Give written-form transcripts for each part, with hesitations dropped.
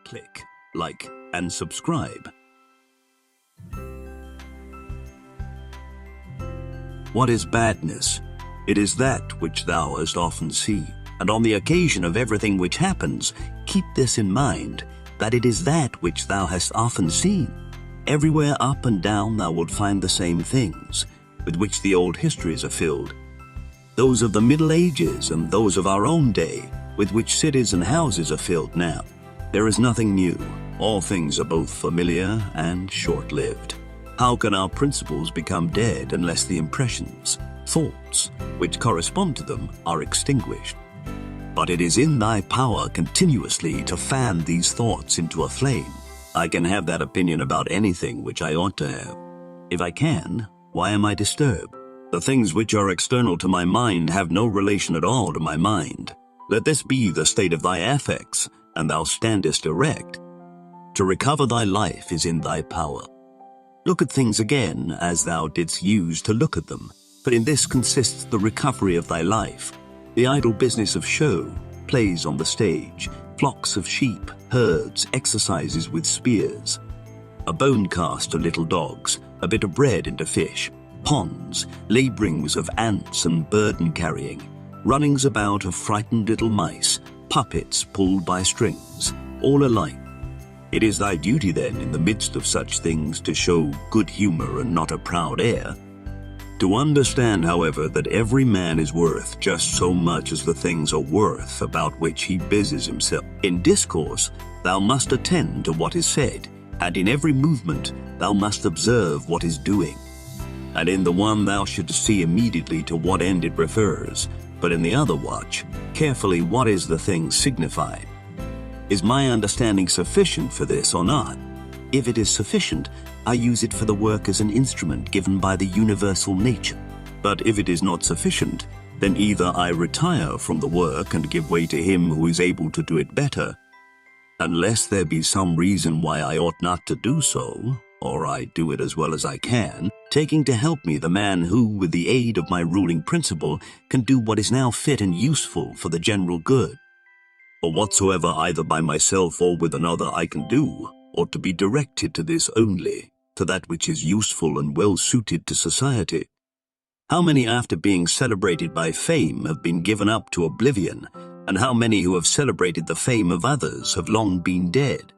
Click like and subscribe. What is badness? It is that which thou hast often seen, and on the occasion of everything which happens, keep this in mind, that it is that which thou hast often seen. Everywhere up and down thou wilt find the same things, with which the old histories are filled. Those of the Middle Ages and those of our own day, with which cities and houses are filled now. There is nothing new. All things are both familiar and short-lived. How can our principles become dead unless the impressions, thoughts, which correspond to them are extinguished? But it is in thy power continuously to fan these thoughts into a flame. I can have that opinion about anything which I ought to have. If I can, why am I disturbed? The things which are external to my mind have no relation at all to my mind. Let this be the state of thy affects, and thou standest erect. To recover thy life is in thy power. Look at things again as thou didst use to look at them, for in this consists the recovery of thy life. The idle business of show, plays on the stage, flocks of sheep, herds, exercises with spears, a bone cast to little dogs, a bit of bread into fish, ponds, labourings of ants and burden carrying, runnings about of frightened little mice, puppets pulled by strings, all alike. It is thy duty then in the midst of such things to show good humour and not a proud air. To understand, however, that every man is worth just so much as the things are worth about which he busies himself. In discourse, thou must attend to what is said, and in every movement thou must observe what is doing. And in the one thou shouldst see immediately to what end it refers, but in the other watch carefully what is the thing signified. Is my understanding sufficient for this or not? If it is sufficient, I use it for the work as an instrument given by the universal nature. But if it is not sufficient, then either I retire from the work and give way to him who is able to do it better, unless there be some reason why I ought not to do so, or I do it as well as I can, taking to help me the man who, with the aid of my ruling principle, can do what is now fit and useful for the general good. For whatsoever either by myself or with another I can do, ought to be directed to this only, to that which is useful and well suited to society. How many after being celebrated by fame have been given up to oblivion, and how many who have celebrated the fame of others have long been dead?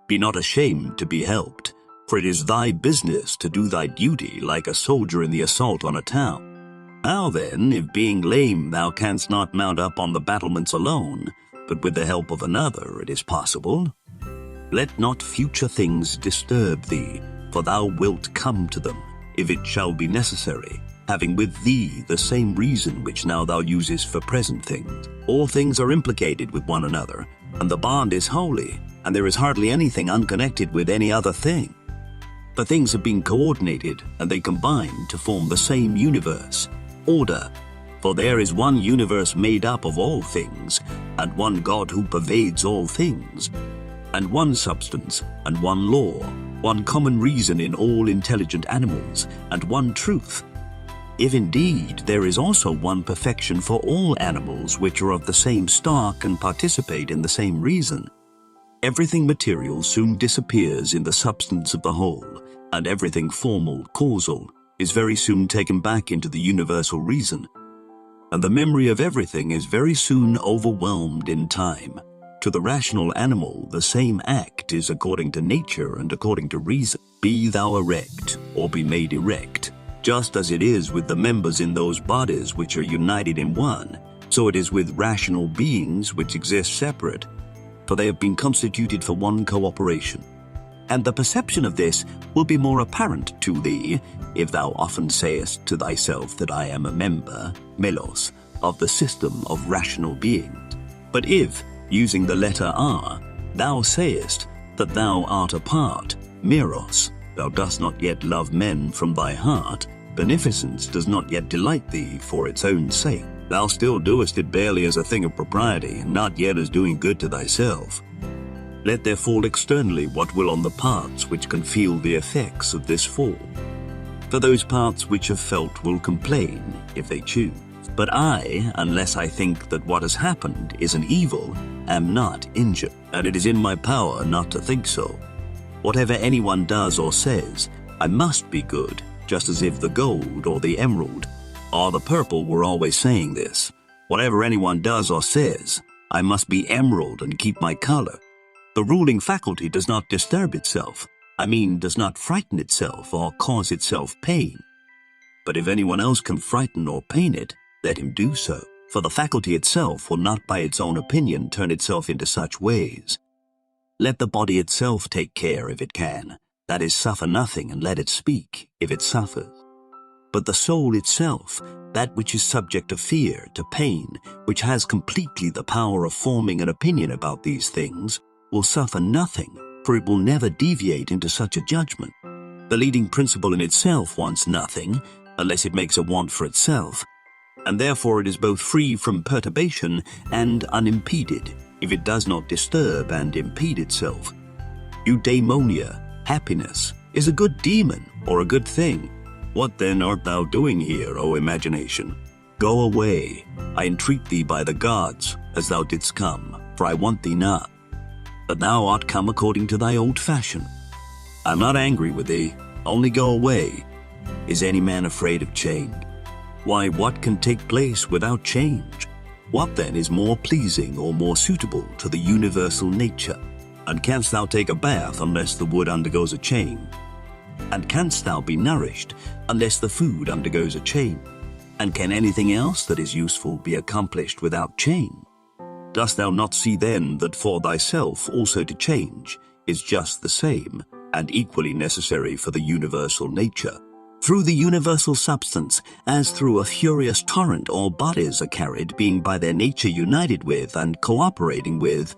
Be not ashamed to be helped, for it is thy business to do thy duty like a soldier in the assault on a town. How then, if being lame thou canst not mount up on the battlements alone, but with the help of another it is possible? Let not future things disturb thee, for thou wilt come to them, if it shall be necessary, having with thee the same reason which now thou usest for present things. All things are implicated with one another, and the bond is holy, and there is hardly anything unconnected with any other thing. The things have been coordinated, and they combine to form the same universe, order. For there is one universe made up of all things, and one God who pervades all things, and one substance, and one law, one common reason in all intelligent animals, and one truth. If indeed there is also one perfection for all animals which are of the same stock and participate in the same reason, everything material soon disappears in the substance of the whole, and everything formal, causal, is very soon taken back into the universal reason, and the memory of everything is very soon overwhelmed in time. To the rational animal, the same act is according to nature and according to reason. Be thou erect, or be made erect, just as it is with the members in those bodies which are united in one, so it is with rational beings which exist separate, for they have been constituted for one cooperation. And the perception of this will be more apparent to thee, if thou often sayest to thyself that I am a member, melos, of the system of rational beings. But if, using the letter R, thou sayest that thou art a part, meros, thou dost not yet love men from thy heart, beneficence does not yet delight thee for its own sake, thou still doest it barely as a thing of propriety, and not yet as doing good to thyself. Let there fall externally what will on the parts which can feel the effects of this fall. For those parts which have felt will complain, if they choose. But I, unless I think that what has happened is an evil, am not injured, and it is in my power not to think so. Whatever anyone does or says, I must be good, just as if the gold or the emerald or the purple were always saying this. Whatever anyone does or says, I must be emerald and keep my color. The ruling faculty does not disturb itself, does not frighten itself or cause itself pain. But if anyone else can frighten or pain it, let him do so, for the faculty itself will not by its own opinion turn itself into such ways. Let the body itself take care if it can, that is, suffer nothing, and let it speak if it suffers. But the soul itself, that which is subject to fear, to pain, which has completely the power of forming an opinion about these things, will suffer nothing, for it will never deviate into such a judgment. The leading principle in itself wants nothing, unless it makes a want for itself, and therefore it is both free from perturbation and unimpeded, if it does not disturb and impede itself. Eudaimonia, happiness, is a good demon or a good thing. What then art thou doing here, O imagination? Go away, I entreat thee by the gods, as thou didst come, for I want thee not. But thou art come according to thy old fashion. I am not angry with thee, only go away. Is any man afraid of change? Why, what can take place without change? What then is more pleasing or more suitable to the universal nature? And canst thou take a bath unless the wood undergoes a change? And canst thou be nourished unless the food undergoes a change? And can anything else that is useful be accomplished without change? Dost thou not see then that for thyself also to change is just the same and equally necessary for the universal nature? Through the universal substance, as through a furious torrent, all bodies are carried, being by their nature united with and cooperating with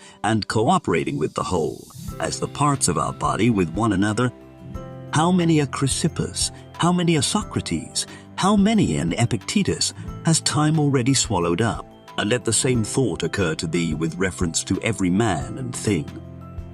the whole, as the parts of our body with one another. How many a Chrysippus, how many a Socrates, how many an Epictetus has time already swallowed up? And let the same thought occur to thee with reference to every man and thing.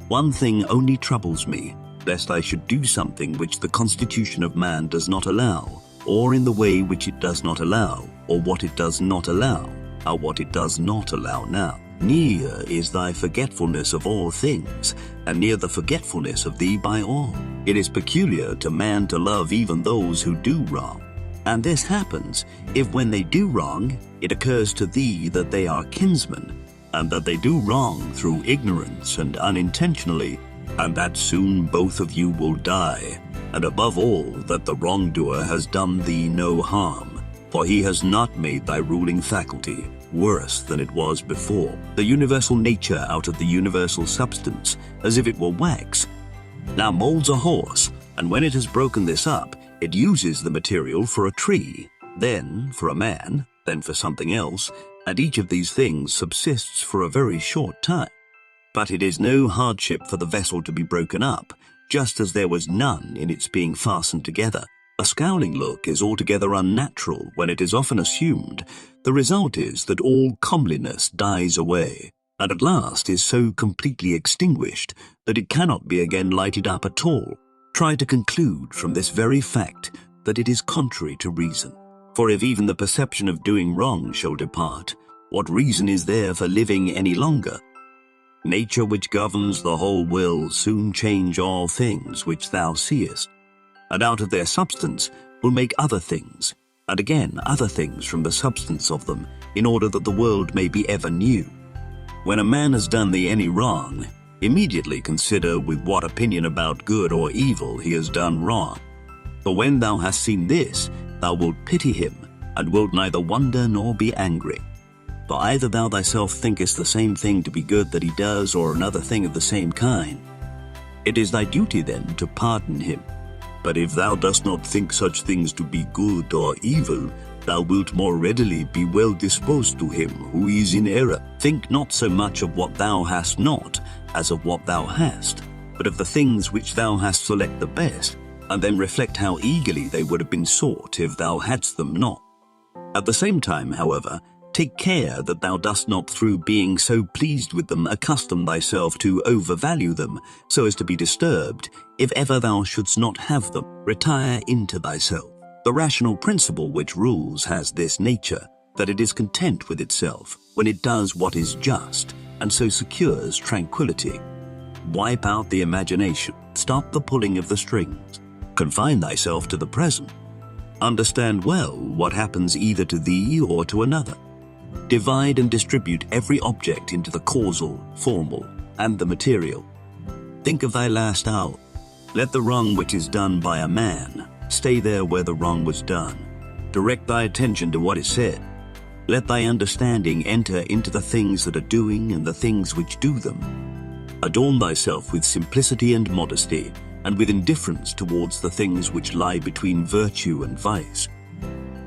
One thing only troubles me, lest I should do something which the constitution of man does not allow, or in the way which it does not allow, or what it does not allow, or what it does not allow now. Near is thy forgetfulness of all things, and near the forgetfulness of thee by all. It is peculiar to man to love even those who do wrong. And this happens, if when they do wrong, it occurs to thee that they are kinsmen, and that they do wrong through ignorance and unintentionally, and that soon both of you will die, and above all, that the wrongdoer has done thee no harm, for he has not made thy ruling faculty worse than it was before. The universal nature out of the universal substance, as if it were wax, now molds a horse, and when it has broken this up, it uses the material for a tree, then for a man, then for something else, and each of these things subsists for a very short time. But it is no hardship for the vessel to be broken up, just as there was none in its being fastened together. A scowling look is altogether unnatural when it is often assumed. The result is that all comeliness dies away, and at last is so completely extinguished that it cannot be again lighted up at all. Try to conclude from this very fact that it is contrary to reason. For if even the perception of doing wrong shall depart, what reason is there for living any longer? Nature which governs the whole will soon change all things which thou seest, and out of their substance will make other things, and again other things from the substance of them, in order that the world may be ever new. When a man has done thee any wrong, immediately consider with what opinion about good or evil he has done wrong. For when thou hast seen this, thou wilt pity him, and wilt neither wonder nor be angry. For either thou thyself thinkest the same thing to be good that he does, or another thing of the same kind. It is thy duty then to pardon him. But if thou dost not think such things to be good or evil, thou wilt more readily be well disposed to him who is in error. Think not so much of what thou hast not, as of what thou hast, but of the things which thou hast select the best, and then reflect how eagerly they would have been sought if thou hadst them not. At the same time, however, take care that thou dost not through being so pleased with them accustom thyself to overvalue them, so as to be disturbed, if ever thou shouldst not have them. Retire into thyself. The rational principle which rules has this nature, that it is content with itself when it does what is just, and so secures tranquility. Wipe out the imagination, stop the pulling of the strings, confine thyself to the present. Understand well what happens either to thee or to another. Divide and distribute every object into the causal, formal, and the material. Think of thy last hour. Let the wrong which is done by a man stay there where the wrong was done. Direct thy attention to what is said. Let thy understanding enter into the things that are doing and the things which do them. Adorn thyself with simplicity and modesty, and with indifference towards the things which lie between virtue and vice.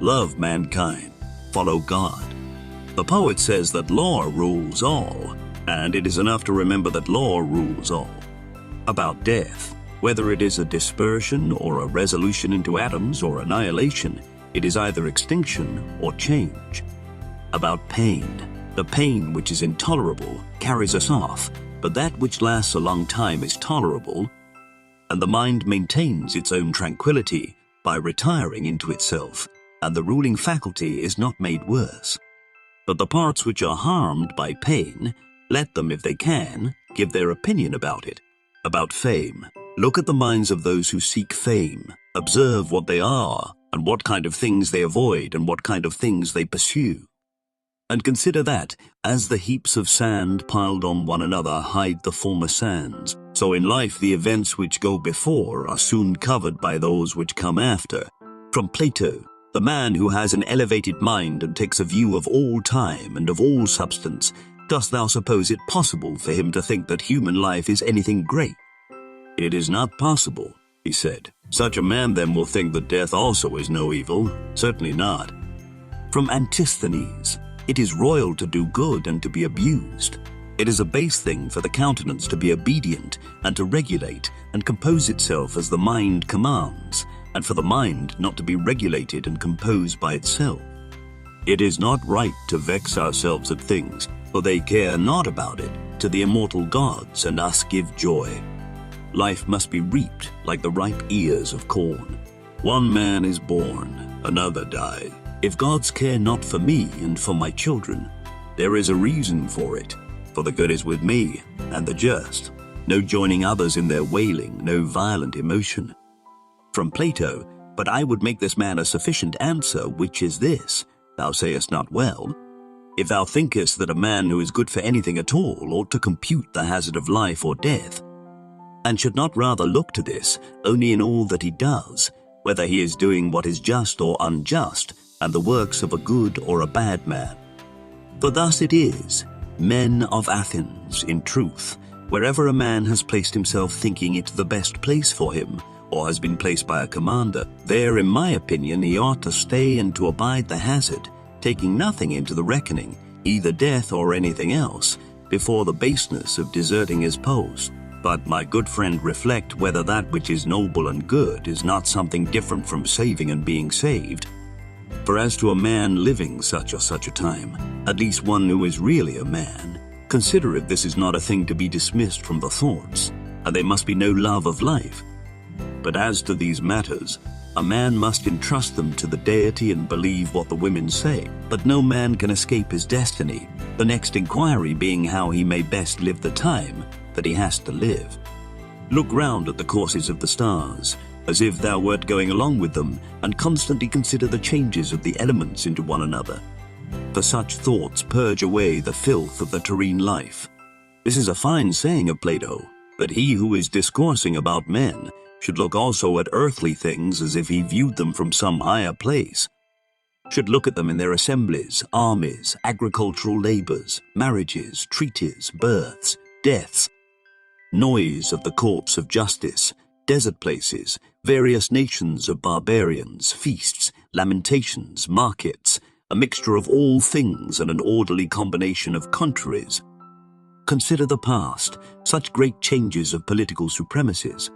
Love mankind, follow God. The poet says that law rules all, and it is enough to remember that law rules all. About death, whether it is a dispersion or a resolution into atoms or annihilation, it is either extinction or change. About pain, the pain which is intolerable carries us off, but that which lasts a long time is tolerable, and the mind maintains its own tranquility by retiring into itself, and the ruling faculty is not made worse. But the parts which are harmed by pain, let them, if they can, give their opinion about it. About fame, look at the minds of those who seek fame, observe what they are, and what kind of things they avoid, and what kind of things they pursue. And consider that, as the heaps of sand piled on one another hide the former sands, so in life the events which go before are soon covered by those which come after. From Plato, the man who has an elevated mind and takes a view of all time and of all substance, dost thou suppose it possible for him to think that human life is anything great? It is not possible, he said. Such a man then will think that death also is no evil. Certainly not. From Antisthenes, it is royal to do good and to be abused. It is a base thing for the countenance to be obedient and to regulate and compose itself as the mind commands, and for the mind not to be regulated and composed by itself. It is not right to vex ourselves at things, for they care not about it, to the immortal gods, and us give joy. Life must be reaped like the ripe ears of corn. One man is born, another dies. If gods care not for me and for my children, there is a reason for it, for the good is with me and the just. No joining others in their wailing, no violent emotion. From Plato, but I would make this man a sufficient answer, which is this: thou sayest not well. If thou thinkest that a man who is good for anything at all ought to compute the hazard of life or death, and should not rather look to this only in all that he does, whether he is doing what is just or unjust, and the works of a good or a bad man. For thus it is, men of Athens, in truth, wherever a man has placed himself thinking it the best place for him, or has been placed by a commander, there, in my opinion, he ought to stay and to abide the hazard, taking nothing into the reckoning, either death or anything else, before the baseness of deserting his post. But, my good friend, reflect whether that which is noble and good is not something different from saving and being saved. For as to a man living such or such a time, at least one who is really a man, consider if this is not a thing to be dismissed from the thoughts, and there must be no love of life. But as to these matters, a man must entrust them to the deity and believe what the women say. But no man can escape his destiny, the next inquiry being how he may best live the time that he has to live. Look round at the courses of the stars, as if thou wert going along with them, and constantly consider the changes of the elements into one another. For such thoughts purge away the filth of the terrene life. This is a fine saying of Plato, but he who is discoursing about men should look also at earthly things as if he viewed them from some higher place, should look at them in their assemblies, armies, agricultural labors, marriages, treaties, births, deaths, noise of the courts of justice, desert places, various nations of barbarians, feasts, lamentations, markets, a mixture of all things and an orderly combination of contraries. Consider the past, such great changes of political supremacies.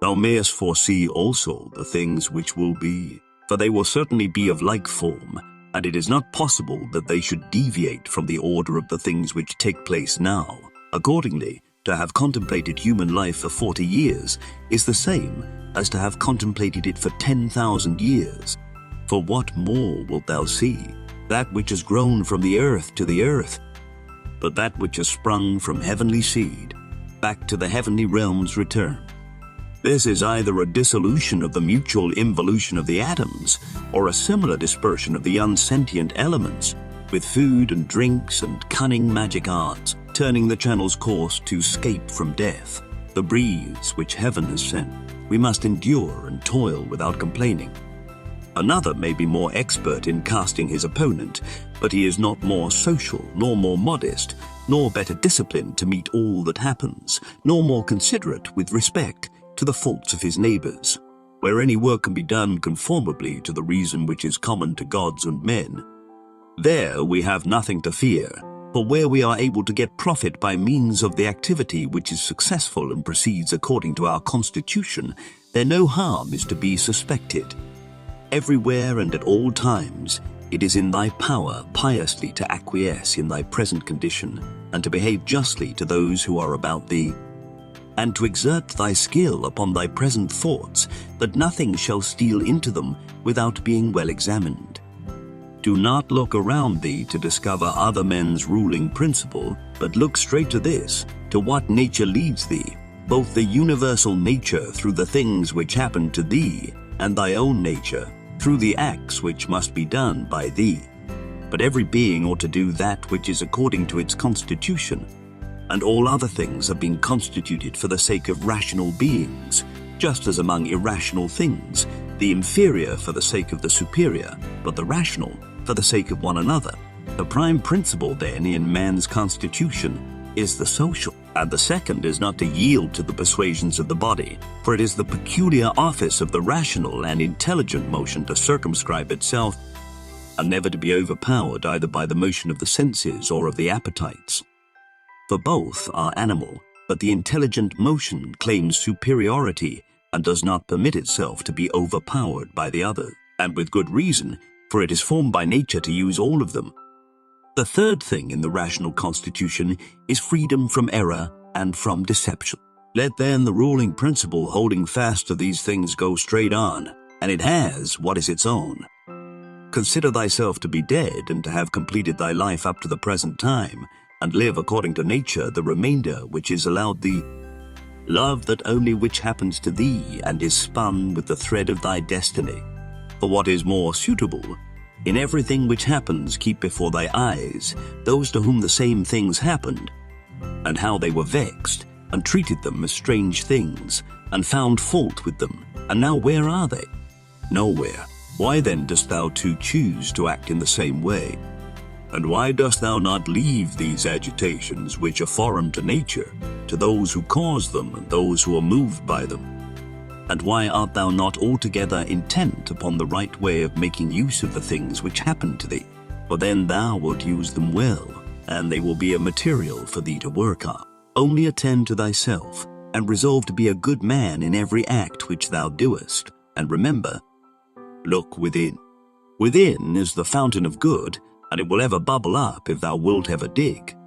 Thou mayest foresee also the things which will be, for they will certainly be of like form, and it is not possible that they should deviate from the order of the things which take place now. Accordingly, to have contemplated human life for 40 years is the same as to have contemplated it for 10,000 years. For what more wilt thou see? That which has grown from the earth to the earth. but that which has sprung from heavenly seed, back to the heavenly realms return. This is either a dissolution of the mutual involution of the atoms, or a similar dispersion of the unsentient elements, with food and drinks and cunning magic arts, turning the channel's course to escape from death. The breeze which heaven has sent, we must endure and toil without complaining. Another may be more expert in casting his opponent, but he is not more social, nor more modest, nor better disciplined to meet all that happens, nor more considerate with respect to the faults of his neighbors. Where any work can be done conformably to the reason which is common to gods and men, there we have nothing to fear, for where we are able to get profit by means of the activity which is successful and proceeds according to our constitution, there no harm is to be suspected. Everywhere and at all times, it is in thy power piously to acquiesce in thy present condition, and to behave justly to those who are about thee, and to exert thy skill upon thy present thoughts, that nothing shall steal into them without being well examined. Do not look around thee to discover other men's ruling principle, but look straight to this, to what nature leads thee, both the universal nature through the things which happen to thee, and thy own nature through the acts which must be done by thee. But every being ought to do that which is according to its constitution, and all other things have been constituted for the sake of rational beings, just as among irrational things, the inferior for the sake of the superior, but the rational for the sake of one another. The prime principle, then, in man's constitution is the social, and the second is not to yield to the persuasions of the body, for it is the peculiar office of the rational and intelligent motion to circumscribe itself, and never to be overpowered either by the motion of the senses or of the appetites. For both are animal, but the intelligent motion claims superiority and does not permit itself to be overpowered by the other, and with good reason, for it is formed by nature to use all of them. The third thing in the rational constitution is freedom from error and from deception. Let then the ruling principle holding fast to these things go straight on, and it has what is its own. Consider thyself to be dead and to have completed thy life up to the present time, and live according to nature the remainder which is allowed thee. Love that only which happens to thee and is spun with the thread of thy destiny. For what is more suitable, in everything which happens keep before thy eyes those to whom the same things happened, and how they were vexed, and treated them as strange things, and found fault with them, and now where are they? Nowhere. Why then dost thou too choose to act in the same way? And why dost thou not leave these agitations which are foreign to nature, to those who cause them and those who are moved by them? And why art thou not altogether intent upon the right way of making use of the things which happen to thee? For then thou wilt use them well, and they will be a material for thee to work on. Only attend to thyself, and resolve to be a good man in every act which thou doest. And remember, look within. Within is the fountain of good, and it will ever bubble up if thou wilt ever dig.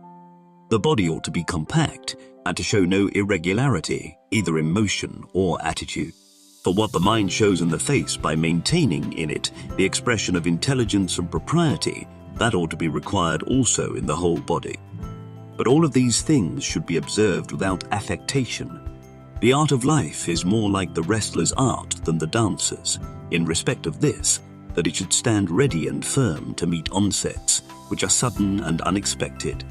The body ought to be compact, and to show no irregularity, either in motion or attitude. For what the mind shows in the face by maintaining in it the expression of intelligence and propriety, that ought to be required also in the whole body. But all of these things should be observed without affectation. The art of life is more like the wrestler's art than the dancer's, in respect of this, that it should stand ready and firm to meet onsets, which are sudden and unexpected.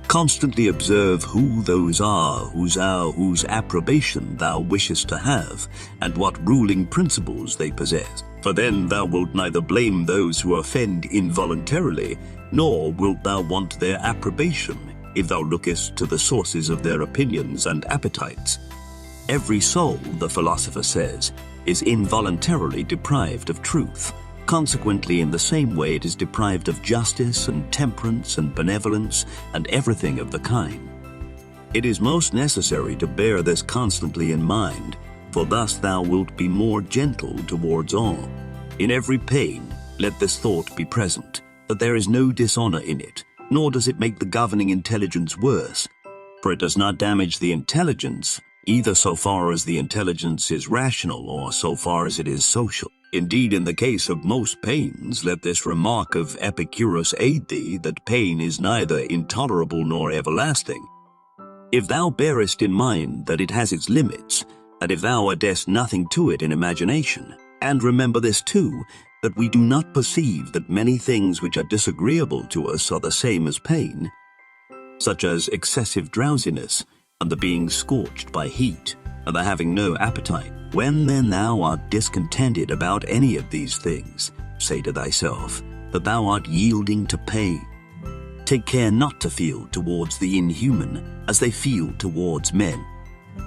Constantly observe who those are whose approbation thou wishest to have, and what ruling principles they possess. For then thou wilt neither blame those who offend involuntarily, nor wilt thou want their approbation, if thou lookest to the sources of their opinions and appetites. Every soul, the philosopher says, is involuntarily deprived of truth. Consequently, in the same way it is deprived of justice and temperance and benevolence and everything of the kind. It is most necessary to bear this constantly in mind, for thus thou wilt be more gentle towards all. In every pain, let this thought be present, that there is no dishonor in it, nor does it make the governing intelligence worse, for it does not damage the intelligence, either so far as the intelligence is rational or so far as it is social. Indeed, in the case of most pains, let this remark of Epicurus aid thee, that pain is neither intolerable nor everlasting. If thou bearest in mind that it has its limits, and if thou addest nothing to it in imagination, and remember this too, that we do not perceive that many things which are disagreeable to us are the same as pain, such as excessive drowsiness, and the being scorched by heat, and the having no appetite. When then thou art discontented about any of these things, say to thyself that thou art yielding to pain. Take care not to feel towards the inhuman as they feel towards men.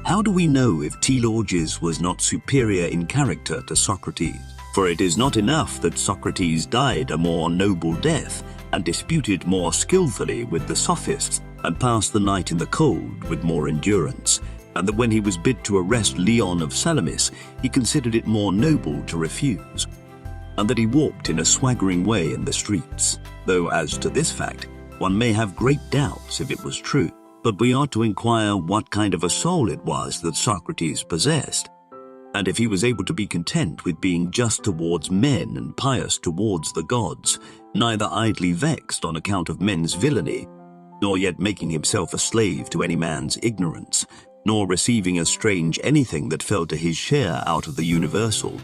How do we know if Telauges was not superior in character to Socrates? For it is not enough that Socrates died a more noble death, and disputed more skillfully with the sophists, and passed the night in the cold with more endurance, and that when he was bid to arrest Leon of Salamis, he considered it more noble to refuse, and that he walked in a swaggering way in the streets, though as to this fact, one may have great doubts if it was true. But we ought to inquire what kind of a soul it was that Socrates possessed, and if he was able to be content with being just towards men and pious towards the gods, neither idly vexed on account of men's villainy, nor yet making himself a slave to any man's ignorance, nor receiving as strange anything that fell to his share out of the universal,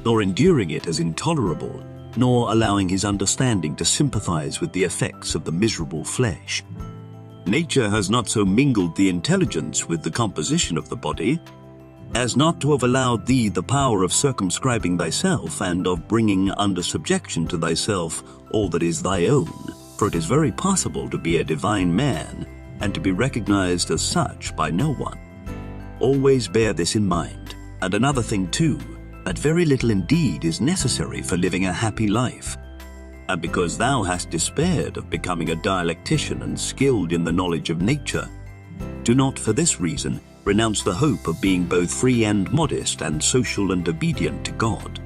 nor enduring it as intolerable, nor allowing his understanding to sympathize with the effects of the miserable flesh. Nature has not so mingled the intelligence with the composition of the body, as not to have allowed thee the power of circumscribing thyself and of bringing under subjection to thyself all that is thy own. For it is very possible to be a divine man, and to be recognized as such by no one. Always bear this in mind, and another thing too, that very little indeed is necessary for living a happy life. And because thou hast despaired of becoming a dialectician and skilled in the knowledge of nature, do not for this reason renounce the hope of being both free and modest and social and obedient to God.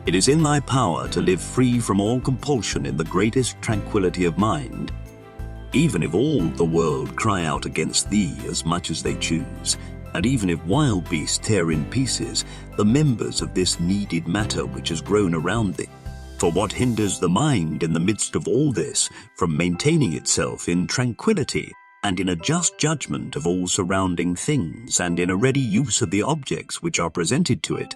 It is in thy power to live free from all compulsion in the greatest tranquility of mind, even if all the world cry out against thee as much as they choose, and even if wild beasts tear in pieces the members of this kneaded matter which has grown around thee. For what hinders the mind in the midst of all this from maintaining itself in tranquility and in a just judgment of all surrounding things and in a ready use of the objects which are presented to it,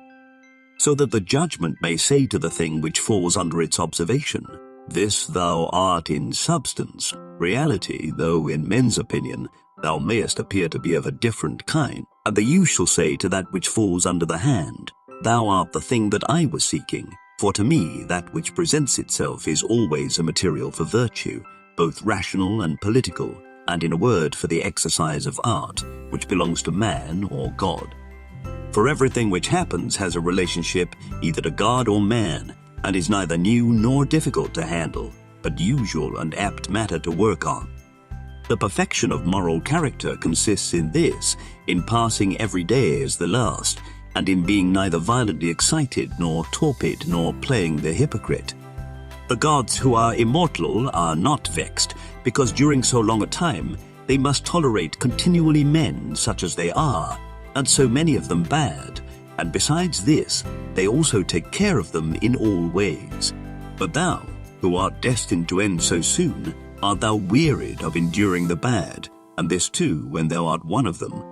so that the judgment may say to the thing which falls under its observation, this thou art in substance, reality, though in men's opinion thou mayest appear to be of a different kind. And the youth shall say to that which falls under the hand, thou art the thing that I was seeking. For to me that which presents itself is always a material for virtue, both rational and political, and in a word for the exercise of art, which belongs to man or God. For everything which happens has a relationship either to God or man, and is neither new nor difficult to handle, but usual and apt matter to work on. The perfection of moral character consists in this, in passing every day as the last, and in being neither violently excited nor torpid nor playing the hypocrite. The gods who are immortal are not vexed, because during so long a time they must tolerate continually men such as they are, and so many of them bad, and besides this, they also take care of them in all ways. But thou, who art destined to end so soon, art thou wearied of enduring the bad, and this too when thou art one of them?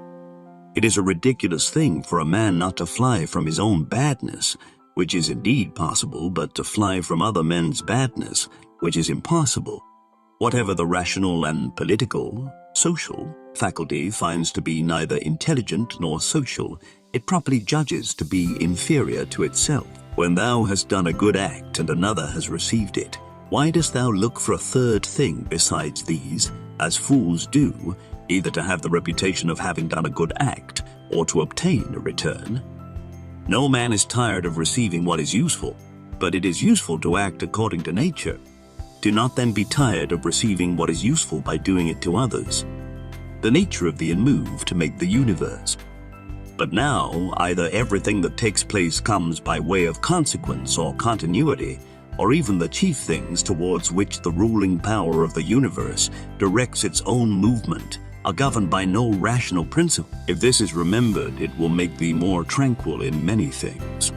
It is a ridiculous thing for a man not to fly from his own badness, which is indeed possible, but to fly from other men's badness, which is impossible. Whatever the rational and political, social, faculty finds to be neither intelligent nor social, it properly judges to be inferior to itself. When thou hast done a good act and another has received it, why dost thou look for a third thing besides these, as fools do, either to have the reputation of having done a good act, or to obtain a return? No man is tired of receiving what is useful, but it is useful to act according to nature. Do not then be tired of receiving what is useful by doing it to others. The nature of the unmoved to make the universe. But now, either everything that takes place comes by way of consequence or continuity, or even the chief things towards which the ruling power of the universe directs its own movement are governed by no rational principle. If this is remembered, it will make thee more tranquil in many things.